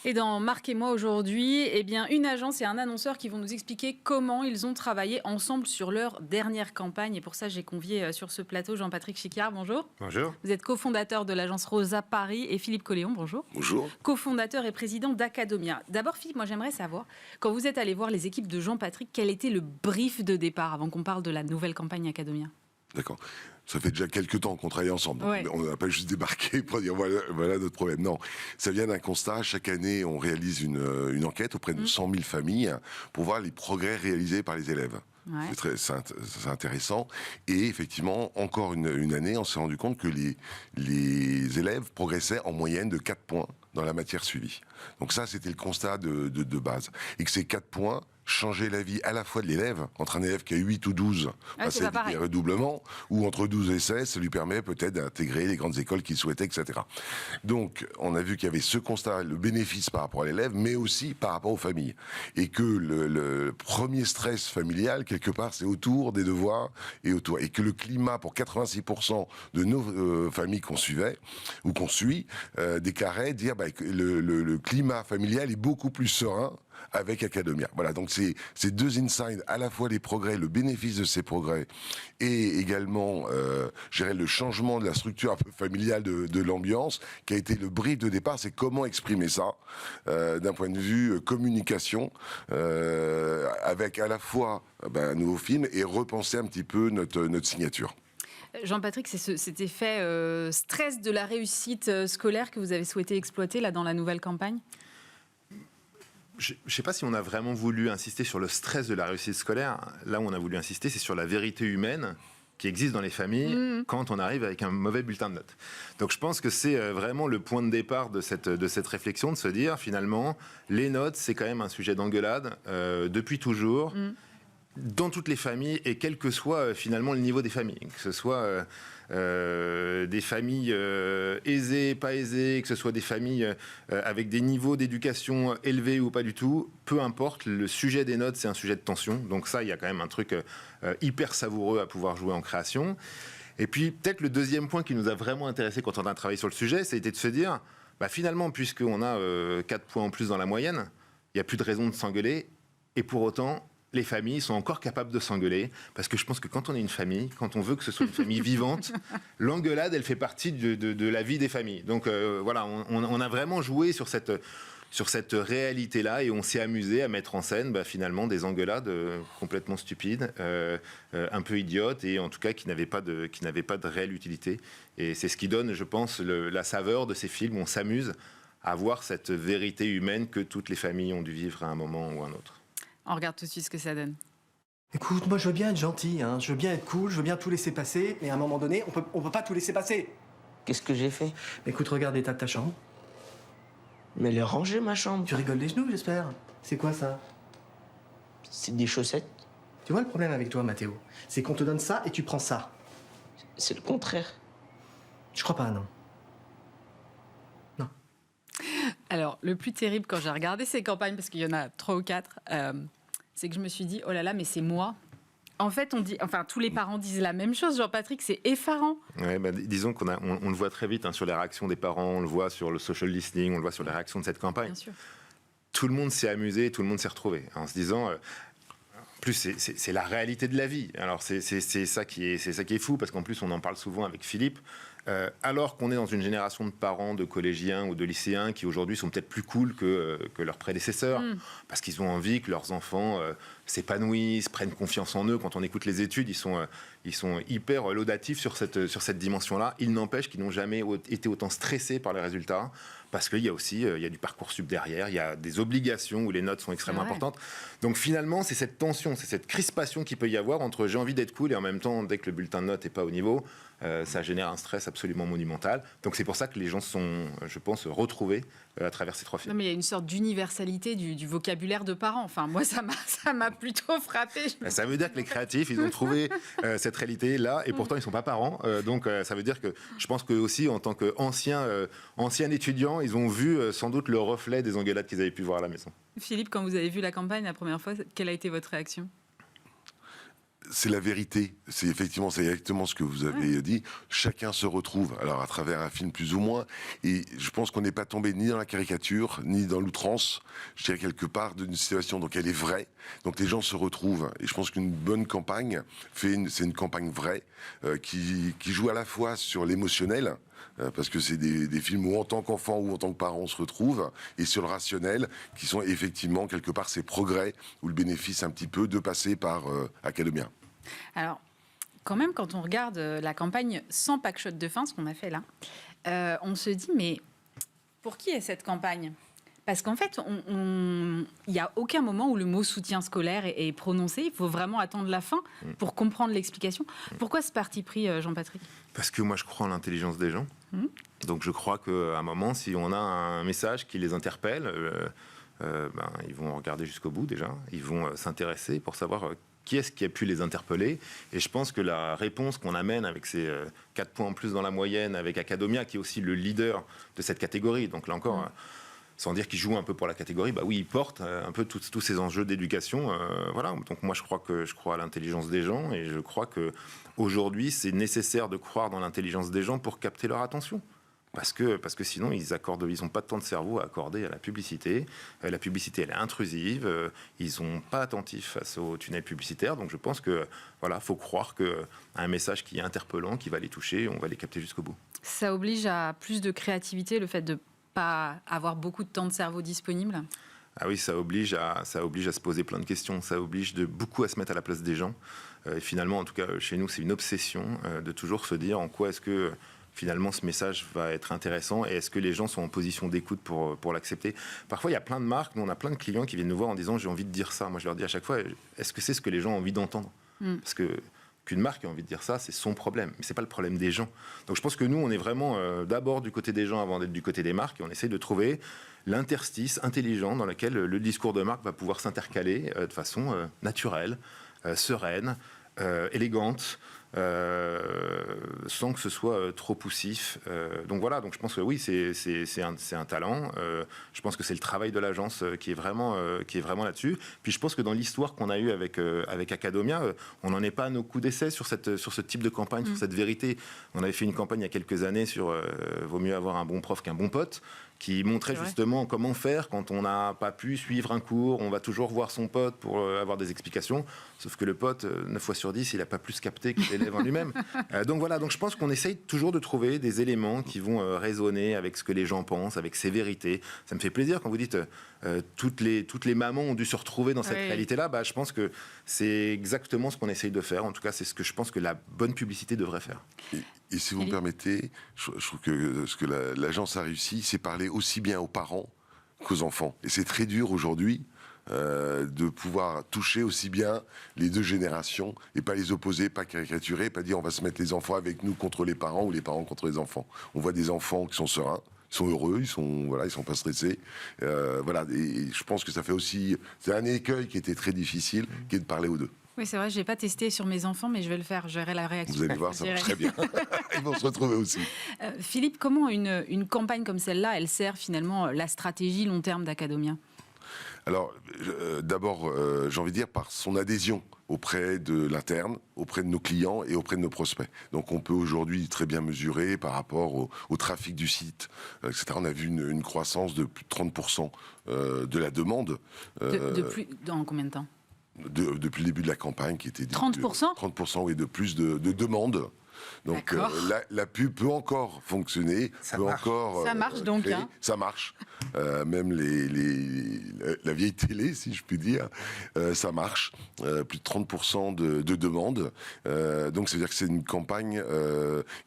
Et dans Marquez-moi aujourd'hui, eh bien, une agence et un annonceur qui vont nous expliquer comment ils ont travaillé ensemble sur leur dernière campagne. Et pour ça, j'ai convié sur ce plateau Jean-Patrick Chicard. Bonjour. Bonjour. Vous êtes cofondateur de l'agence Rosa Paris et Philippe Colléon. Bonjour. Bonjour. Cofondateur et président d'Academia. D'abord, Philippe, moi j'aimerais savoir, quand vous êtes allé voir les équipes de Jean-Patrick, quel était le brief de départ avant qu'on parle de la nouvelle campagne Academia? D'accord. Ça fait déjà quelques temps qu'on travaille ensemble. Ouais. On n'a pas juste débarqué pour dire voilà notre problème. Non, ça vient d'un constat. Chaque année, on réalise une enquête auprès de 100 000 familles pour voir les progrès réalisés par les élèves. Ouais. C'est intéressant. Et effectivement, encore une année, on s'est rendu compte que les élèves progressaient en moyenne de 4 points dans la matière suivie. Donc ça, c'était le constat de base. Et que ces 4 points changer la vie à la fois de l'élève, entre un élève qui a 8 ou 12, passer des redoublements, ou entre 12 et 16, ça lui permet peut-être d'intégrer les grandes écoles qu'il souhaitait, etc. Donc, on a vu qu'il y avait ce constat, le bénéfice par rapport à l'élève, mais aussi par rapport aux familles. Et que le premier stress familial, quelque part, c'est autour des devoirs et autour. Et que le climat, pour 86% de nos familles qu'on suivait, ou qu'on suit, déclarait dire que le climat familial est beaucoup plus serein avec Academia. Voilà, donc c'est deux insights, à la fois les progrès, le bénéfice de ces progrès, et également, le changement de la structure un peu familiale de l'ambiance, qui a été le brief de départ, c'est comment exprimer ça, d'un point de vue communication, avec à la fois un nouveau film, et repenser un petit peu notre signature. Jean-Patrick, c'est cet effet stress de la réussite scolaire que vous avez souhaité exploiter là, dans la nouvelle campagne ? Je ne sais pas si on a vraiment voulu insister sur le stress de la réussite scolaire. Là où on a voulu insister, c'est sur la vérité humaine qui existe dans les familles quand on arrive avec un mauvais bulletin de notes. Donc je pense que c'est vraiment le point de départ de cette réflexion, de se dire finalement, les notes, c'est quand même un sujet d'engueulade depuis toujours, dans toutes les familles, et quel que soit finalement le niveau des familles, que ce soit des familles aisées, pas aisées, que ce soit des familles avec des niveaux d'éducation élevés ou pas du tout, peu importe, le sujet des notes, c'est un sujet de tension. Donc ça, il y a quand même un truc hyper savoureux à pouvoir jouer en création. Et puis, peut-être le deuxième point qui nous a vraiment intéressé quand on a travaillé sur le sujet, c'était de se dire, finalement, puisqu'on a 4 points en plus dans la moyenne, il n'y a plus de raison de s'engueuler, et pour autant, les familles sont encore capables de s'engueuler, parce que je pense que quand on est une famille, quand on veut que ce soit une famille vivante, l'engueulade, elle fait partie de la vie des familles. Donc voilà, on a vraiment joué sur cette réalité-là, et on s'est amusé à mettre en scène finalement des engueulades complètement stupides, un peu idiotes, et en tout cas qui n'avaient pas de réelle utilité. Et c'est ce qui donne, je pense, la saveur de ces films où on s'amuse à voir cette vérité humaine que toutes les familles ont dû vivre à un moment ou à un autre. On regarde tout de suite ce que ça donne. Écoute, moi je veux bien être gentil, je veux bien être cool, je veux bien tout laisser passer, mais à un moment donné, on peut pas tout laisser passer. Qu'est-ce que j'ai fait? Écoute, regarde l'état de ta chambre. Mais elle est rangée, ma chambre. Tu rigoles des genoux, j'espère. C'est quoi ça? C'est des chaussettes. Tu vois le problème avec toi, Mathéo? C'est qu'on te donne ça et tu prends ça. C'est le contraire. Je crois pas, non. Non. Alors, le plus terrible quand j'ai regardé ces campagnes, parce qu'il y en a 3 ou 4, c'est que je me suis dit, oh là là, mais c'est moi. En fait, tous les parents disent la même chose, Jean-Patrick, c'est effarant. Ouais, disons qu'on le voit très vite sur les réactions des parents, on le voit sur le social listening, on le voit sur les réactions de cette campagne. Bien sûr. Tout le monde s'est amusé, tout le monde s'est retrouvé, en se disant... En plus, c'est la réalité de la vie. Alors, c'est ça qui est fou, parce qu'en plus, on en parle souvent avec Philippe. Alors qu'on est dans une génération de parents, de collégiens ou de lycéens qui aujourd'hui sont peut-être plus cool que leurs prédécesseurs, parce qu'ils ont envie que leurs enfants s'épanouissent, prennent confiance en eux. Quand on écoute les études, ils sont hyper laudatifs sur cette dimension-là. Il n'empêche qu'ils n'ont jamais été autant stressés par les résultats, parce qu'il y a aussi il y a du Parcoursup derrière, il y a des obligations où les notes sont extrêmement importantes. Donc finalement, c'est cette tension, c'est cette crispation qu'il peut y avoir entre j'ai envie d'être cool et en même temps, dès que le bulletin de notes n'est pas au niveau, ça génère un stress absolument monumental. Donc c'est pour ça que les gens sont, je pense, retrouvés à travers ces 3 films. Non, mais il y a une sorte d'universalité du vocabulaire de parents. Enfin, moi, ça m'a plutôt frappé. Ça veut dire que les créatifs, ils ont trouvé cette réalité-là, et pourtant, ils ne sont pas parents. Donc ça veut dire que je pense qu'eux aussi, en tant qu'anciens étudiants, ils ont vu sans doute le reflet des engueulades qu'ils avaient pu voir à la maison. Philippe, quand vous avez vu la campagne la première fois, quelle a été votre réaction ? C'est la vérité. C'est exactement ce que vous avez dit. Chacun se retrouve, alors à travers un film plus ou moins. Et je pense qu'on n'est pas tombé ni dans la caricature, ni dans l'outrance. Je dirais quelque part d'une situation. Donc elle est vraie. Donc les gens se retrouvent. Et je pense qu'une bonne campagne, c'est une campagne vraie, qui joue à la fois sur l'émotionnel, parce que c'est des films où en tant qu'enfant ou en tant que parent on se retrouve, et sur le rationnel, qui sont effectivement quelque part ces progrès ou le bénéfice un petit peu de passer par Academia. Alors, quand même, quand on regarde la campagne sans pack-shot de fin, ce qu'on a fait là, on se dit, mais pour qui est cette campagne ? Parce qu'en fait, il n'y a aucun moment où le mot soutien scolaire est prononcé. Il faut vraiment attendre la fin pour comprendre l'explication. Pourquoi ce parti pris, Jean-Patrick ? Parce que moi, je crois en l'intelligence des gens. Donc, je crois qu'à un moment, si on a un message qui les interpelle, ils vont regarder jusqu'au bout déjà. Ils vont s'intéresser pour savoir qui est-ce qui a pu les interpeller. Et je pense que la réponse qu'on amène avec ces 4 points en plus dans la moyenne, avec Academia, qui est aussi le leader de cette catégorie. Donc là encore... sans dire qu'il joue un peu pour la catégorie, oui, il porte un peu tous ces enjeux d'éducation. Voilà. Donc moi, je crois à l'intelligence des gens, et je crois qu'aujourd'hui, c'est nécessaire de croire dans l'intelligence des gens pour capter leur attention. Parce que sinon, ils n'ont pas tant de cerveau à accorder à la publicité. La publicité, elle est intrusive. Ils ne sont pas attentifs face au tunnel publicitaire. Donc je pense que faut croire qu'à un message qui est interpellant, qui va les toucher, on va les capter jusqu'au bout. Ça oblige à plus de créativité, le fait de pas avoir beaucoup de temps de cerveau disponible? Ah oui, ça oblige à se poser plein de questions. Ça oblige beaucoup à se mettre à la place des gens. Et finalement, en tout cas, chez nous, c'est une obsession de toujours se dire en quoi est-ce que finalement ce message va être intéressant, et est-ce que les gens sont en position d'écoute pour l'accepter. Parfois, il y a plein de marques, nous on a plein de clients qui viennent nous voir en disant j'ai envie de dire ça. Moi, je leur dis à chaque fois, est-ce que c'est ce que les gens ont envie d'entendre ? Parce que qu'une marque a envie de dire ça, c'est son problème, mais c'est pas le problème des gens. Donc je pense que nous, on est vraiment d'abord du côté des gens avant d'être du côté des marques, et on essaie de trouver l'interstice intelligent dans lequel le discours de marque va pouvoir s'intercaler de façon naturelle, sereine, élégante, sans que ce soit trop poussif. Donc voilà, donc je pense que oui, c'est un talent. Je pense que c'est le travail de l'agence qui est vraiment là-dessus. Puis je pense que dans l'histoire qu'on a eue avec Academia, on n'en est pas à nos coups d'essai sur ce type de campagne, sur cette vérité. On avait fait une campagne il y a quelques années sur vaut mieux avoir un bon prof qu'un bon pote, qui montrait justement comment faire quand on n'a pas pu suivre un cours. On va toujours voir son pote pour avoir des explications, sauf que le pote, 9 fois sur 10, il n'a pas plus capté que l'élève en lui-même. Donc voilà, donc je pense qu'on essaye toujours de trouver des éléments qui vont résonner avec ce que les gens pensent, avec ces vérités. Ça me fait plaisir quand vous dites toutes les mamans ont dû se retrouver dans cette réalité-là. Je pense que c'est exactement ce qu'on essaye de faire. En tout cas, c'est ce que je pense que la bonne publicité devrait faire. Et si vous me permettez, je trouve que ce que l'agence a réussi, c'est parler aussi bien aux parents qu'aux enfants. Et c'est très dur aujourd'hui de pouvoir toucher aussi bien les deux générations et pas les opposer, pas caricaturer, pas dire on va se mettre les enfants avec nous contre les parents ou les parents contre les enfants. On voit des enfants qui sont sereins, ils sont heureux, ils sont pas stressés. Et je pense que ça fait aussi, c'est un écueil qui était très difficile, qui est de parler aux deux. Oui, c'est vrai, je n'ai pas testé sur mes enfants, mais je vais le faire, je verrai la réaction. Vous allez voir, ça marche très bien. Ils vont se retrouver aussi. Philippe, comment une campagne comme celle-là, elle sert finalement la stratégie long terme d'Academia ? Alors, d'abord, j'ai envie de dire par son adhésion auprès de l'interne, auprès de nos clients et auprès de nos prospects. Donc on peut aujourd'hui très bien mesurer par rapport au trafic du site, etc. On a vu une croissance de plus de 30% de la demande. Dans combien de temps ? Depuis le début de la campagne, qui était 30% 30%, oui, de plus de demandes. Donc la pub peut encore fonctionner, ça marche donc, créer, ça marche. Même la vieille télé, si je puis dire, ça marche. Plus de 30% de demandes. Donc c'est-à-dire que c'est une campagne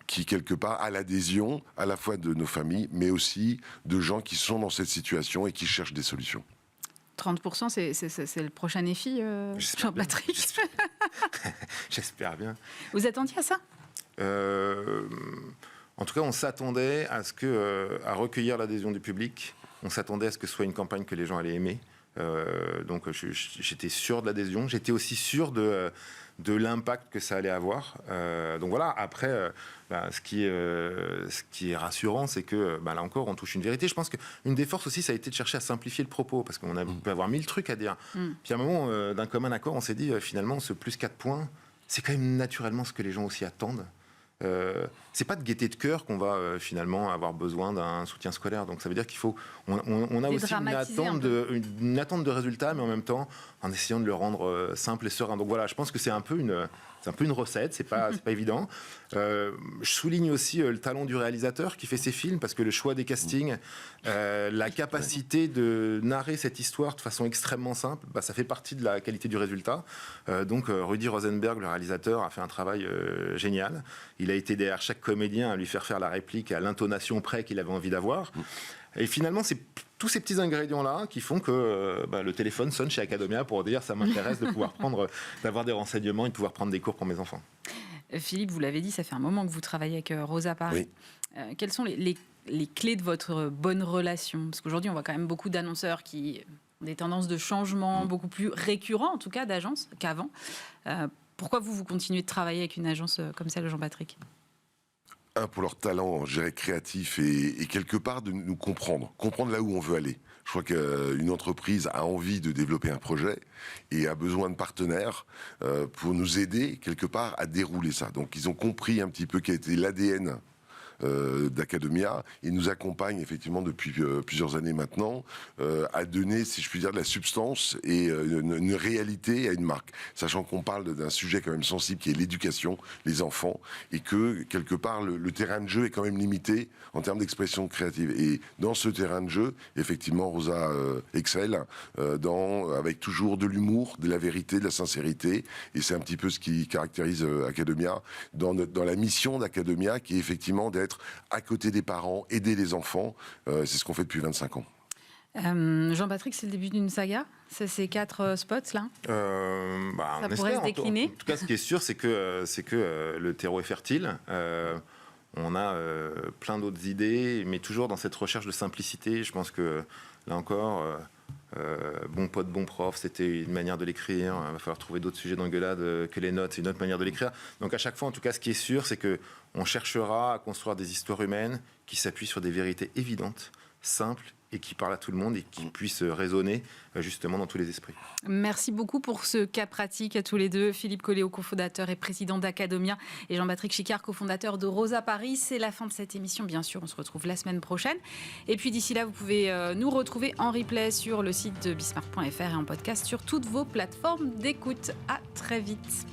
qui quelque part a l'adhésion à la fois de nos familles, mais aussi de gens qui sont dans cette situation et qui cherchent des solutions. 30%, c'est le prochain EFI, Jean-Patrick. J'espère bien. Vous attendiez à ça ? En tout cas, on s'attendait à recueillir l'adhésion du public. On s'attendait à ce que ce soit une campagne que les gens allaient aimer. Donc, j'étais sûr de l'adhésion. J'étais aussi sûr de l'impact que ça allait avoir. Donc voilà. Après, ce qui est rassurant, c'est que là encore, on touche une vérité. Je pense qu'une des forces aussi, ça a été de chercher à simplifier le propos, parce qu'on peut avoir 1000 trucs à dire. Puis à un moment, d'un commun accord, on s'est dit finalement, ce plus 4 points, c'est quand même naturellement ce que les gens aussi attendent. C'est pas de gaieté de cœur qu'on va finalement avoir besoin d'un soutien scolaire. Donc ça veut dire qu'il faut, on a aussi une attente de résultat, mais en même temps en essayant de le rendre simple et serein. Donc voilà, je pense que c'est un peu une recette, c'est pas évident. Je souligne aussi le talent du réalisateur qui fait ces films, parce que le choix des castings, la capacité de narrer cette histoire de façon extrêmement simple, ça fait partie de la qualité du résultat. Donc Rudy Rosenberg, le réalisateur, a fait un travail génial. Il a été derrière chaque comédien à lui faire la réplique à l'intonation près qu'il avait envie d'avoir. Et finalement, c'est tous ces petits ingrédients-là qui font que le téléphone sonne chez Academia pour dire ça m'intéresse de pouvoir d'avoir des renseignements et de pouvoir prendre des cours pour mes enfants. Philippe, vous l'avez dit, ça fait un moment que vous travaillez avec Rosa Paris. Oui. Quelles sont les clés de votre bonne relation? Parce qu'aujourd'hui, on voit quand même beaucoup d'annonceurs qui ont des tendances de changement beaucoup plus récurrents, en tout cas d'agences, qu'avant. Pourquoi vous continuez de travailler avec une agence comme celle de Jean-Patrick? Pour leur talent, je dirais, créatif et quelque part de nous comprendre là où on veut aller. Je crois qu'une entreprise a envie de développer un projet et a besoin de partenaires pour nous aider quelque part à dérouler ça. Donc ils ont compris un petit peu quel était l'ADN d'Academia. Ils nous accompagnent effectivement depuis plusieurs années maintenant à donner, si je puis dire, de la substance et une réalité à une marque. Sachant qu'on parle d'un sujet quand même sensible qui est l'éducation, les enfants, et que quelque part le terrain de jeu est quand même limité en termes d'expression créative. Et dans ce terrain de jeu, effectivement, Rosa excelle avec toujours de l'humour, de la vérité, de la sincérité. Et c'est un petit peu ce qui caractérise Academia dans la mission d'Academia, qui est effectivement d'être à côté des parents, aider les enfants. C'est ce qu'on fait depuis 25 ans. Jean-Patrick, c'est le début d'une saga? C'est ces 4 spots-là? Ça pourrait se décliner? En tout cas, ce qui est sûr, c'est que le terreau est fertile. On a plein d'autres idées, mais toujours dans cette recherche de simplicité. Je pense que, là encore, bon pote, bon prof, c'était une manière de l'écrire. Il va falloir trouver d'autres sujets d'engueulade que les notes, c'est une autre manière de l'écrire. Donc à chaque fois, en tout cas, ce qui est sûr, c'est qu'on cherchera à construire des histoires humaines qui s'appuient sur des vérités évidentes, simples, et qui parlent à tout le monde et qui puissent résonner justement dans tous les esprits. Merci beaucoup pour ce cas pratique à tous les deux. Philippe Colléo, cofondateur et président d'Academia, et Jean-Patrick Chicard, cofondateur de Rosa Paris. C'est la fin de cette émission, bien sûr. On se retrouve la semaine prochaine. Et puis d'ici là, vous pouvez nous retrouver en replay sur le site de bismarck.fr et en podcast sur toutes vos plateformes d'écoute. À très vite.